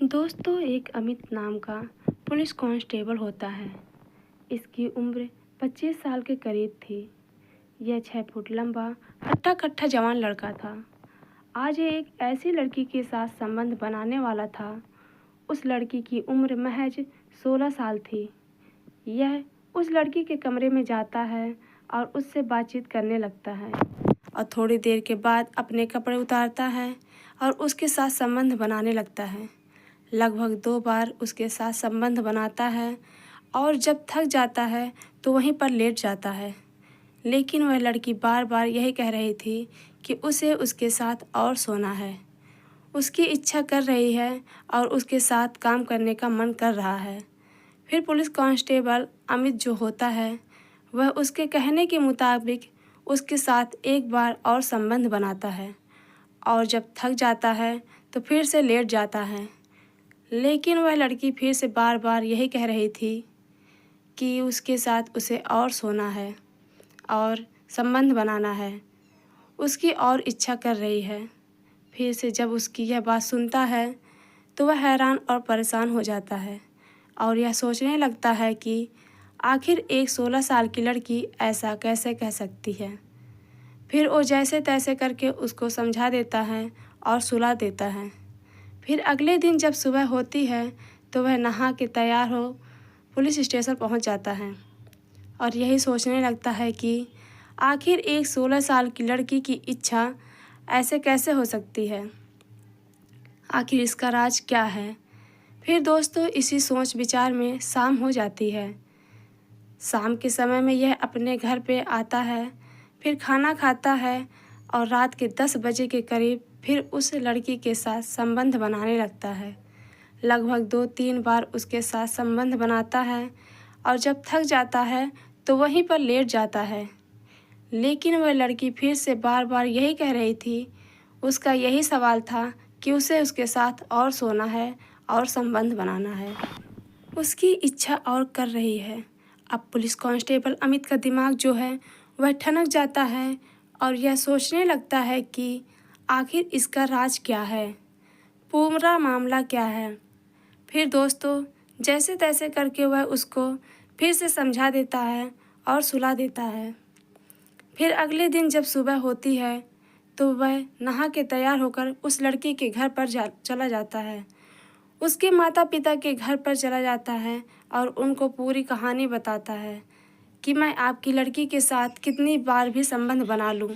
दोस्तों, एक अमित नाम का पुलिस कांस्टेबल होता है। इसकी उम्र 25 साल के करीब थी। यह 6 फुट लंबा हट्टा कट्ठा जवान लड़का था। आज ये एक ऐसी लड़की के साथ संबंध बनाने वाला था। उस लड़की की उम्र महज 16 साल थी। यह उस लड़की के कमरे में जाता है और उससे बातचीत करने लगता है और थोड़ी देर के बाद अपने कपड़े उतारता है और उसके साथ संबंध बनाने लगता है। लगभग 2 बार उसके साथ संबंध बनाता है और जब थक जाता है तो वहीं पर लेट जाता है। लेकिन वह लड़की बार बार यही कह रही थी कि उसे उसके साथ और सोना है। उसकी इच्छा कर रही है और उसके साथ काम करने का मन कर रहा है। फिर पुलिस कांस्टेबल अमित जो होता है वह उसके कहने के मुताबिक उसके साथ एक बार और संबंध बनाता है और जब थक जाता है तो फिर से लेट जाता है। लेकिन वह लड़की फिर से बार बार यही कह रही थी कि उसके साथ उसे और सोना है और संबंध बनाना है। उसकी और इच्छा कर रही है। फिर से जब उसकी यह बात सुनता है तो वह हैरान और परेशान हो जाता है और यह सोचने लगता है कि आखिर एक 16 साल की लड़की ऐसा कैसे कह सकती है। फिर वो जैसे तैसे करके उसको समझा देता है और सुला देता है। फिर अगले दिन जब सुबह होती है तो वह नहा के तैयार हो पुलिस स्टेशन पहुंच जाता है और यही सोचने लगता है कि आखिर एक 16 साल की लड़की की इच्छा ऐसे कैसे हो सकती है। आखिर इसका राज क्या है। फिर दोस्तों, इसी सोच विचार में शाम हो जाती है। शाम के समय में यह अपने घर पे आता है, फिर खाना खाता है और रात के 10 बजे के करीब फिर उस लड़की के साथ संबंध बनाने लगता है। लगभग 2-3 बार उसके साथ संबंध बनाता है और जब थक जाता है तो वहीं पर लेट जाता है। लेकिन वह लड़की फिर से बार बार यही कह रही थी। उसका यही सवाल था कि उसे उसके साथ और सोना है और संबंध बनाना है। उसकी इच्छा और कर रही है। अब पुलिस कांस्टेबल अमित का दिमाग जो है वह ठनक जाता है और यह सोचने लगता है कि आखिर इसका राज क्या है, पूरा मामला क्या है। फिर दोस्तों, जैसे तैसे करके वह उसको फिर से समझा देता है और सुला देता है। फिर अगले दिन जब सुबह होती है तो वह नहा के तैयार होकर उस लड़की के घर पर चला जाता है। उसके माता पिता के घर पर चला जाता है और उनको पूरी कहानी बताता है कि मैं आपकी लड़की के साथ कितनी बार भी संबंध बना लूं,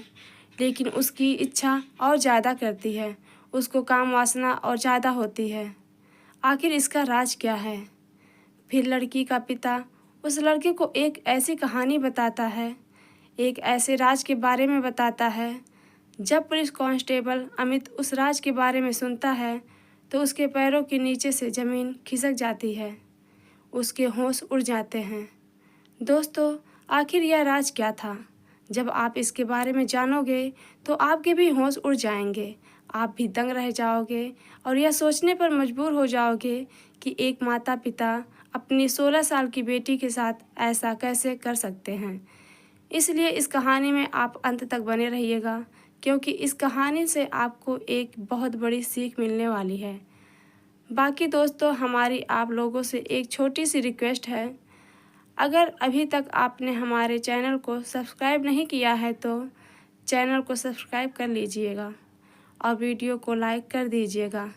लेकिन उसकी इच्छा और ज़्यादा करती है। उसको काम वासना और ज़्यादा होती है। आखिर इसका राज क्या है। फिर लड़की का पिता उस लड़के को एक ऐसी कहानी बताता है, एक ऐसे राज के बारे में बताता है। जब पुलिस कांस्टेबल अमित उस राज के बारे में सुनता है तो उसके पैरों के नीचे से ज़मीन खिसक जाती है। उसके होश उड़ जाते हैं। दोस्तों, आखिर यह राज क्या था। जब आप इसके बारे में जानोगे तो आपके भी होश उड़ जाएंगे। आप भी दंग रह जाओगे और यह सोचने पर मजबूर हो जाओगे कि एक माता पिता अपनी 16 साल की बेटी के साथ ऐसा कैसे कर सकते हैं। इसलिए इस कहानी में आप अंत तक बने रहिएगा, क्योंकि इस कहानी से आपको एक बहुत बड़ी सीख मिलने वाली है। बाकी दोस्तों, हमारी आप लोगों से एक छोटी सी रिक्वेस्ट है। अगर अभी तक आपने हमारे चैनल को सब्सक्राइब नहीं किया है तो चैनल को सब्सक्राइब कर लीजिएगा और वीडियो को लाइक कर दीजिएगा।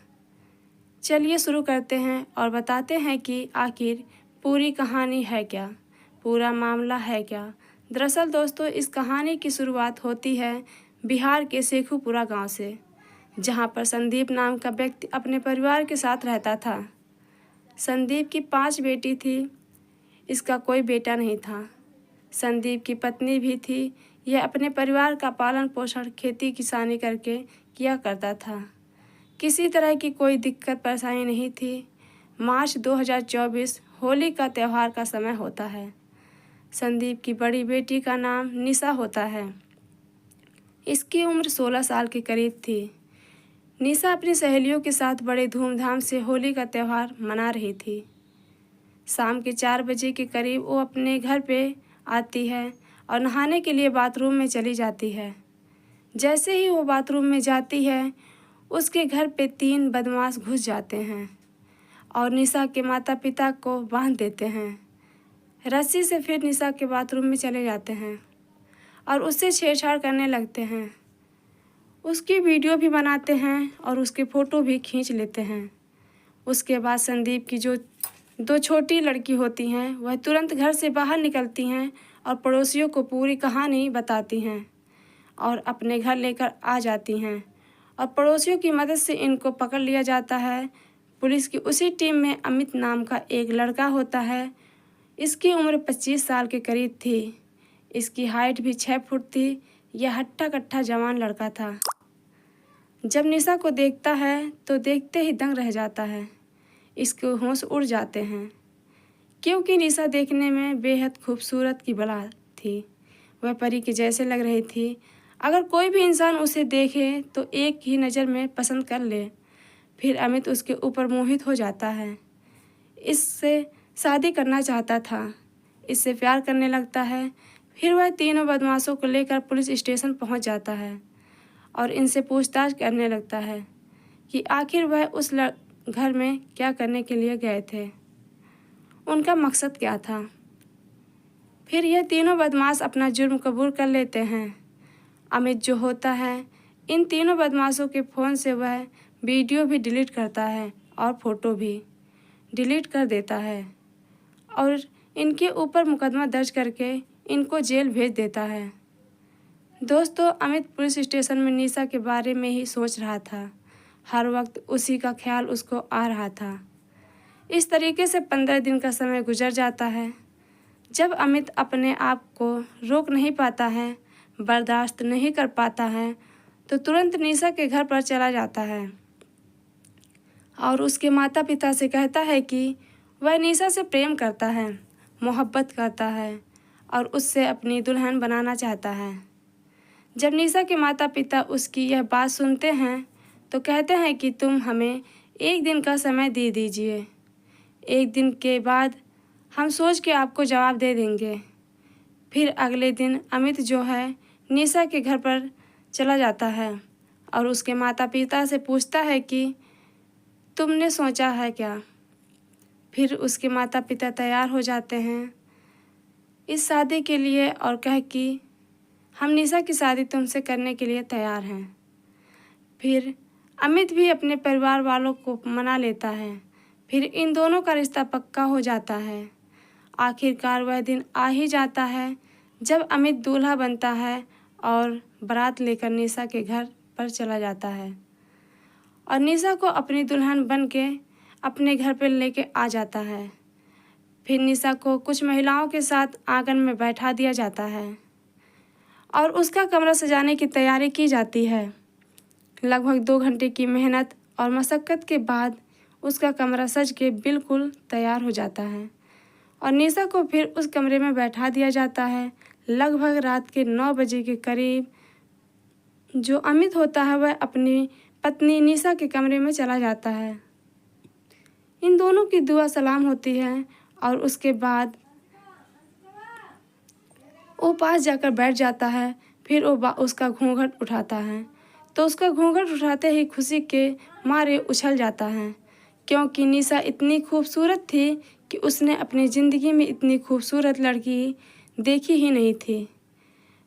चलिए शुरू करते हैं और बताते हैं कि आखिर पूरी कहानी है क्या, पूरा मामला है क्या। दरअसल दोस्तों, इस कहानी की शुरुआत होती है बिहार के शेखुपुरा गांव से, जहां पर संदीप नाम का व्यक्ति अपने परिवार के साथ रहता था। संदीप की 5 बेटी थी, इसका कोई बेटा नहीं था। संदीप की पत्नी भी थी। यह अपने परिवार का पालन पोषण खेती किसानी करके किया करता था। किसी तरह की कोई दिक्कत परेशानी नहीं थी। मार्च 2024 होली का त्यौहार का समय होता है। संदीप की बड़ी बेटी का नाम निशा होता है। इसकी उम्र 16 साल के करीब थी। निशा अपनी सहेलियों के साथ बड़े धूमधाम से होली का त्यौहार मना रही थी। शाम के 4 बजे के करीब वो अपने घर पे आती है और नहाने के लिए बाथरूम में चली जाती है। जैसे ही वो बाथरूम में जाती है उसके घर पे 3 बदमाश घुस जाते हैं। और निशा के माता पिता को बांध देते हैं रस्सी से। फिर निशा के बाथरूम में चले जाते हैं और उससे छेड़छाड़ करने लगते हैं। उसकी वीडियो भी बनाते हैं और उसके फ़ोटो भी खींच लेते हैं। उसके बाद संदीप की जो 2 छोटी लड़की होती हैं वह तुरंत घर से बाहर निकलती हैं और पड़ोसियों को पूरी कहानी बताती हैं और अपने घर लेकर आ जाती हैं और पड़ोसियों की मदद से इनको पकड़ लिया जाता है। पुलिस की उसी टीम में अमित नाम का एक लड़का होता है। इसकी उम्र 25 साल के करीब थी। इसकी हाइट भी 6 फुट थी। यह हट्टा कट्टा जवान लड़का था। जब निशा को देखता है तो देखते ही दंग रह जाता है। इसके होश उड़ जाते हैं क्योंकि निशा देखने में बेहद खूबसूरत की बला थी। वह परी के जैसे लग रही थी। अगर कोई भी इंसान उसे देखे तो एक ही नज़र में पसंद कर ले। फिर अमित उसके ऊपर मोहित हो जाता है। इससे शादी करना चाहता था। इससे प्यार करने लगता है। फिर वह तीनों बदमाशों को लेकर पुलिस स्टेशन पहुंच जाता है और इनसे पूछताछ करने लगता है कि आखिर वह उस घर में क्या करने के लिए गए थे, उनका मकसद क्या था। फिर यह तीनों बदमाश अपना जुर्म कबूल कर लेते हैं। अमित जो होता है इन तीनों बदमाशों के फ़ोन से वह वीडियो भी डिलीट करता है और फ़ोटो भी डिलीट कर देता है और इनके ऊपर मुकदमा दर्ज करके इनको जेल भेज देता है। दोस्तों, अमित पुलिस स्टेशन में निशा के बारे में ही सोच रहा था। हर वक्त उसी का ख्याल उसको आ रहा था। इस तरीके से 15 दिन का समय गुजर जाता है। जब अमित अपने आप को रोक नहीं पाता है, बर्दाश्त नहीं कर पाता है, तो तुरंत निशा के घर पर चला जाता है और उसके माता पिता से कहता है कि वह निशा से प्रेम करता है, मोहब्बत करता है और उससे अपनी दुल्हन बनाना चाहता है। जब निशा के माता पिता उसकी यह बात सुनते हैं तो कहते हैं कि तुम हमें 1 दिन का समय दे दीजिए। 1 दिन के बाद हम सोच के आपको जवाब दे देंगे। फिर अगले दिन अमित जो है निशा के घर पर चला जाता है और उसके माता पिता से पूछता है कि तुमने सोचा है क्या। फिर उसके माता पिता तैयार हो जाते हैं इस शादी के लिए और कह कि हम निशा की शादी तुमसे करने के लिए तैयार हैं। फिर अमित भी अपने परिवार वालों को मना लेता है। फिर इन दोनों का रिश्ता पक्का हो जाता है। आखिरकार वह दिन आ ही जाता है जब अमित दूल्हा बनता है और बारात लेकर निशा के घर पर चला जाता है और निशा को अपनी दुल्हन बन के अपने घर पर लेके आ जाता है। फिर निशा को कुछ महिलाओं के साथ आंगन में बैठा दिया जाता है और उसका कमरा सजाने की तैयारी की जाती है। लगभग 2 घंटे की मेहनत और मशक्क़त के बाद उसका कमरा सज के बिल्कुल तैयार हो जाता है और निशा को फिर उस कमरे में बैठा दिया जाता है। लगभग रात के 9 बजे के करीब जो अमित होता है वह अपनी पत्नी निशा के कमरे में चला जाता है। इन दोनों की दुआ सलाम होती है और उसके बाद वो पास जाकर बैठ जाता है। फिर वो उसका घूंघट उठाता है तो उसका घूंघट उठाते ही खुशी के मारे उछल जाता है क्योंकि निशा इतनी खूबसूरत थी कि उसने अपनी ज़िंदगी में इतनी खूबसूरत लड़की देखी ही नहीं थी।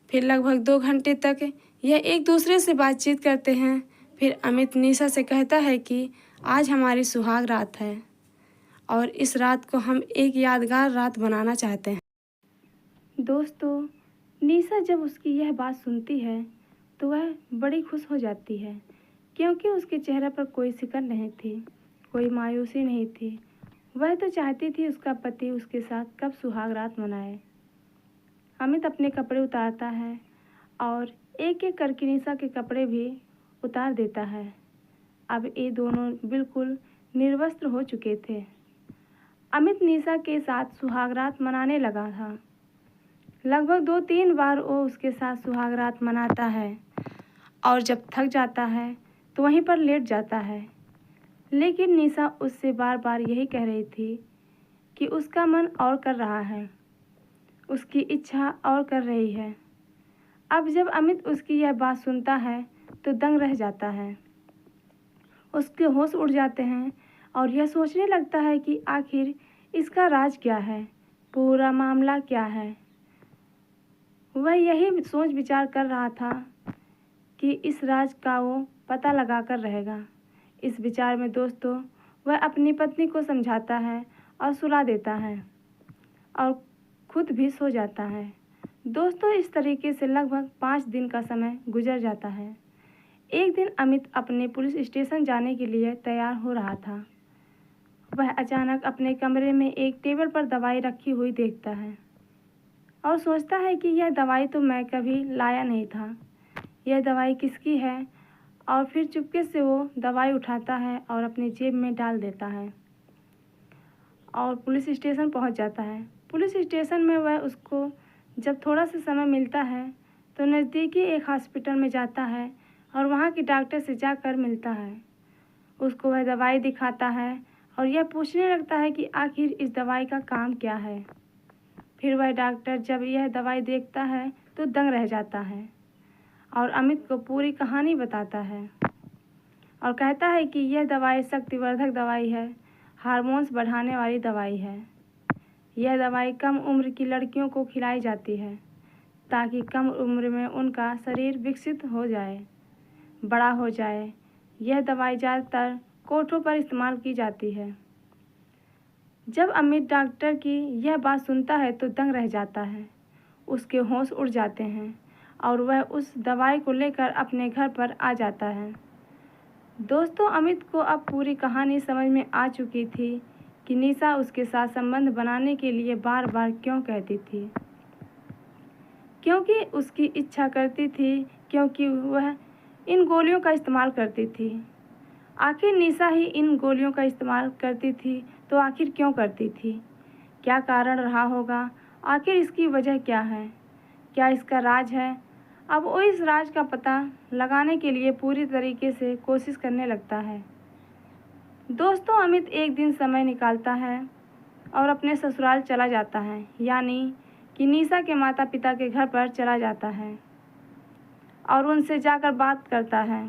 फिर लगभग 2 घंटे तक यह एक दूसरे से बातचीत करते हैं। फिर अमित निशा से कहता है कि आज हमारी सुहाग रात है और इस रात को हम एक यादगार रात बनाना चाहते हैं। दोस्तों, निशा जब उसकी यह बात सुनती है तो वह बड़ी खुश हो जाती है क्योंकि उसके चेहरे पर कोई सिकन नहीं थी, कोई मायूसी नहीं थी। वह तो चाहती थी उसका पति उसके साथ कब सुहाग रात मनाए। अमित अपने कपड़े उतारता है और एक एक करके निशा के कपड़े भी उतार देता है। अब ये दोनों बिल्कुल निर्वस्त्र हो चुके थे। अमित निशा के साथ सुहाग रात मनाने लगा था। लगभग 2-3 बार वो उसके साथ सुहाग रात मनाता है और जब थक जाता है तो वहीं पर लेट जाता है। लेकिन निशा उससे बार बार यही कह रही थी कि उसका मन और कर रहा है, उसकी इच्छा और कर रही है। अब जब अमित उसकी यह बात सुनता है तो दंग रह जाता है। उसके होश उड़ जाते हैं और यह सोचने लगता है कि आखिर इसका राज क्या है, पूरा मामला क्या है। वह यही सोच विचार कर रहा था कि इस राज का वो पता लगा कर रहेगा। इस विचार में दोस्तों वह अपनी पत्नी को समझाता है और सुला देता है और खुद भी सो जाता है। दोस्तों इस तरीके से लगभग 5 दिन का समय गुजर जाता है। एक दिन अमित अपने पुलिस स्टेशन जाने के लिए तैयार हो रहा था। वह अचानक अपने कमरे में एक टेबल पर दवाई रखी हुई देखता है और सोचता है कि यह दवाई तो मैं कभी लाया नहीं था, यह दवाई किसकी है। और फिर चुपके से वो दवाई उठाता है और अपनी जेब में डाल देता है और पुलिस स्टेशन पहुंच जाता है। पुलिस स्टेशन में वह उसको जब थोड़ा सा समय मिलता है तो नज़दीकी एक हॉस्पिटल में जाता है और वहाँ के डॉक्टर से जाकर मिलता है। उसको वह दवाई दिखाता है और यह पूछने लगता है कि आखिर इस दवाई का काम क्या है। फिर वह डॉक्टर जब यह दवाई देखता है तो दंग रह जाता है और अमित को पूरी कहानी बताता है और कहता है कि यह दवाई शक्तिवर्धक दवाई है, हार्मोन्स बढ़ाने वाली दवाई है। यह दवाई कम उम्र की लड़कियों को खिलाई जाती है ताकि कम उम्र में उनका शरीर विकसित हो जाए, बड़ा हो जाए। यह दवाई ज़्यादातर कोठों पर इस्तेमाल की जाती है। जब अमित डॉक्टर की यह बात सुनता है तो दंग रह जाता है, उसके होश उड़ जाते हैं और वह उस दवाई को लेकर अपने घर पर आ जाता है। दोस्तों अमित को अब पूरी कहानी समझ में आ चुकी थी कि निशा उसके साथ संबंध बनाने के लिए बार बार क्यों कहती थी। क्योंकि उसकी इच्छा करती थी, क्योंकि वह इन गोलियों का इस्तेमाल करती थी। आखिर निशा ही इन गोलियों का इस्तेमाल करती थी तो आखिर क्यों करती थी, क्या कारण रहा होगा, आखिर इसकी वजह क्या है, क्या इसका राज है। अब वो इस राज का पता लगाने के लिए पूरी तरीके से कोशिश करने लगता है। दोस्तों अमित एक दिन समय निकालता है और अपने ससुराल चला जाता है, यानी कि निशा के माता पिता के घर पर चला जाता है और उनसे जाकर बात करता है।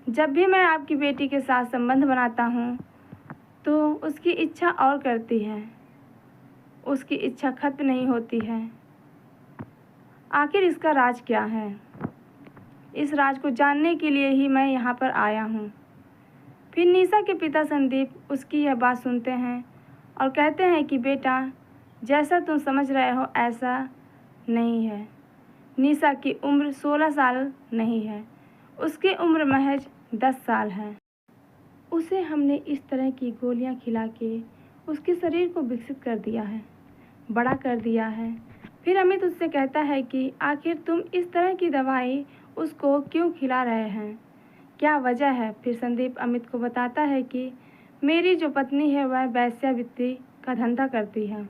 जब भी मैं आपकी बेटी के साथ संबंध बनाता हूँ तो उसकी इच्छा और करती है, उसकी इच्छा खत्म नहीं होती है। आखिर इसका राज क्या है, इस राज को जानने के लिए ही मैं यहाँ पर आया हूँ। फिर निशा के पिता संदीप उसकी यह बात सुनते हैं और कहते हैं कि बेटा जैसा तुम समझ रहे हो ऐसा नहीं है। निशा की उम्र 16 साल नहीं है, उसकी उम्र महज 10 साल है। उसे हमने इस तरह की गोलियां खिला के उसके शरीर को विकसित कर दिया है, बड़ा कर दिया है। फिर अमित उससे कहता है कि आखिर तुम इस तरह की दवाई उसको क्यों खिला रहे हैं, क्या वजह है। फिर संदीप अमित को बताता है कि मेरी जो पत्नी है वह वेश्यावृत्ति का धंधा करती है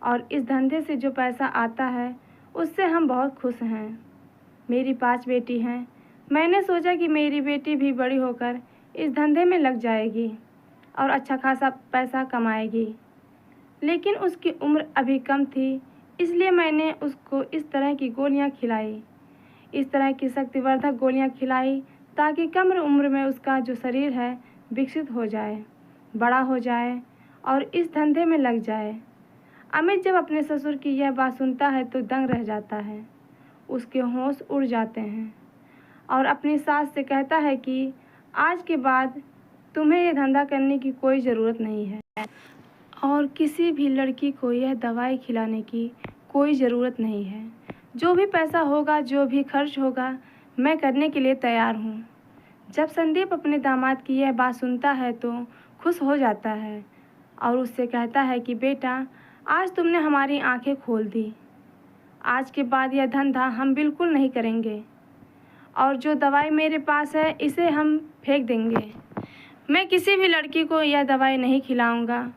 और इस धंधे से जो पैसा आता है उससे हम बहुत खुश हैं। मेरी 5 बेटी हैं, मैंने सोचा कि मेरी बेटी भी बड़ी होकर इस धंधे में लग जाएगी और अच्छा खासा पैसा कमाएगी, लेकिन उसकी उम्र अभी कम थी, इसलिए मैंने उसको इस तरह की गोलियां खिलाई, इस तरह की शक्तिवर्धक गोलियां खिलाई ताकि कम उम्र में उसका जो शरीर है विकसित हो जाए, बड़ा हो जाए और इस धंधे में लग जाए। अमित जब अपने ससुर की यह बात सुनता है तो दंग रह जाता है, उसके होश उड़ जाते हैं और अपनी सास से कहता है कि आज के बाद तुम्हें यह धंधा करने की कोई ज़रूरत नहीं है और किसी भी लड़की को यह दवाई खिलाने की कोई ज़रूरत नहीं है। जो भी पैसा होगा, जो भी खर्च होगा, मैं करने के लिए तैयार हूँ। जब संदीप अपने दामाद की यह बात सुनता है तो खुश हो जाता है और उससे कहता है कि बेटा आज तुमने हमारी आंखें खोल दी, आज के बाद यह धंधा हम बिल्कुल नहीं करेंगे और जो दवाई मेरे पास है इसे हम फेंक देंगे। मैं किसी भी लड़की को यह दवाई नहीं खिलाऊंगा।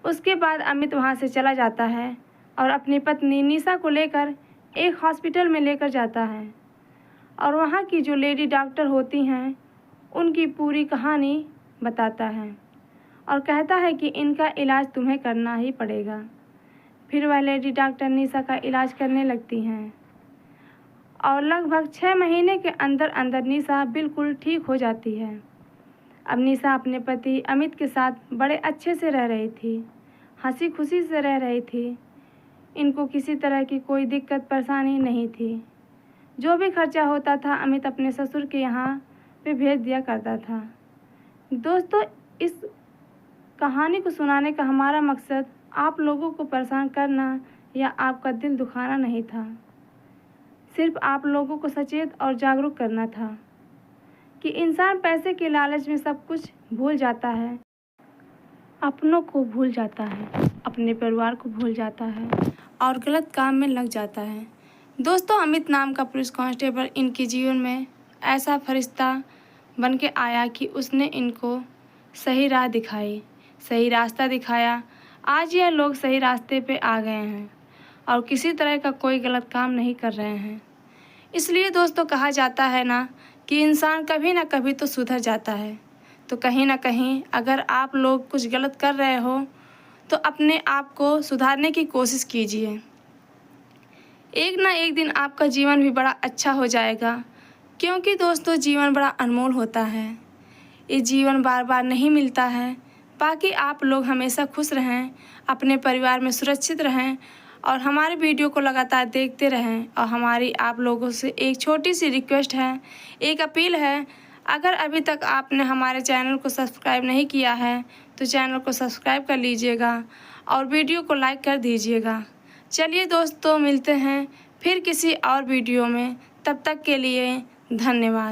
उसके बाद अमित वहाँ से चला जाता है और अपनी पत्नी निशा को लेकर एक हॉस्पिटल में लेकर जाता है और वहाँ की जो लेडी डॉक्टर होती हैं उनकी पूरी कहानी बताता है और कहता है कि इनका इलाज तुम्हें करना ही पड़ेगा। फिर वह लेडी डॉक्टर निशा का इलाज करने लगती हैं और लगभग 6 महीने के अंदर अंदर निशा बिल्कुल ठीक हो जाती है। अब निशा अपने पति अमित के साथ बड़े अच्छे से रह रही थी, हंसी खुशी से रह रही थी। इनको किसी तरह की कोई दिक्कत परेशानी नहीं थी। जो भी खर्चा होता था अमित अपने ससुर के यहाँ पे भेज दिया करता था। दोस्तों, इस कहानी को सुनाने का हमारा मकसद आप लोगों को परेशान करना या आपका दिल दुखाना नहीं था। सिर्फ आप लोगों को सचेत और जागरूक करना था कि इंसान पैसे के लालच में सब कुछ भूल जाता है, अपनों को भूल जाता है, अपने परिवार को भूल जाता है और गलत काम में लग जाता है। दोस्तों, अमित नाम का पुलिस कांस्टेबल इनके जीवन में ऐसा फरिश्ता बन के आया कि उसने इनको सही राह दिखाई, सही रास्ता दिखाया। आज यह लोग सही रास्ते पे आ गए हैं और किसी तरह का कोई गलत काम नहीं कर रहे हैं। इसलिए दोस्तों, कहा जाता है ना कि इंसान कभी ना कभी तो सुधर जाता है। तो कहीं ना कहीं अगर आप लोग कुछ गलत कर रहे हो तो अपने आप को सुधारने की कोशिश कीजिए। एक ना एक दिन आपका जीवन भी बड़ा अच्छा हो जाएगा, क्योंकि दोस्तों जीवन बड़ा अनमोल होता है। ये जीवन बार बार नहीं मिलता है। बाकी आप लोग हमेशा खुश रहें, अपने परिवार में सुरक्षित रहें और हमारे वीडियो को लगातार देखते रहें। और हमारी आप लोगों से एक छोटी सी रिक्वेस्ट है, एक अपील है, अगर अभी तक आपने हमारे चैनल को सब्सक्राइब नहीं किया है तो चैनल को सब्सक्राइब कर लीजिएगा और वीडियो को लाइक कर दीजिएगा। चलिए दोस्तों, मिलते हैं फिर किसी और वीडियो में। तब तक के लिए धन्यवाद।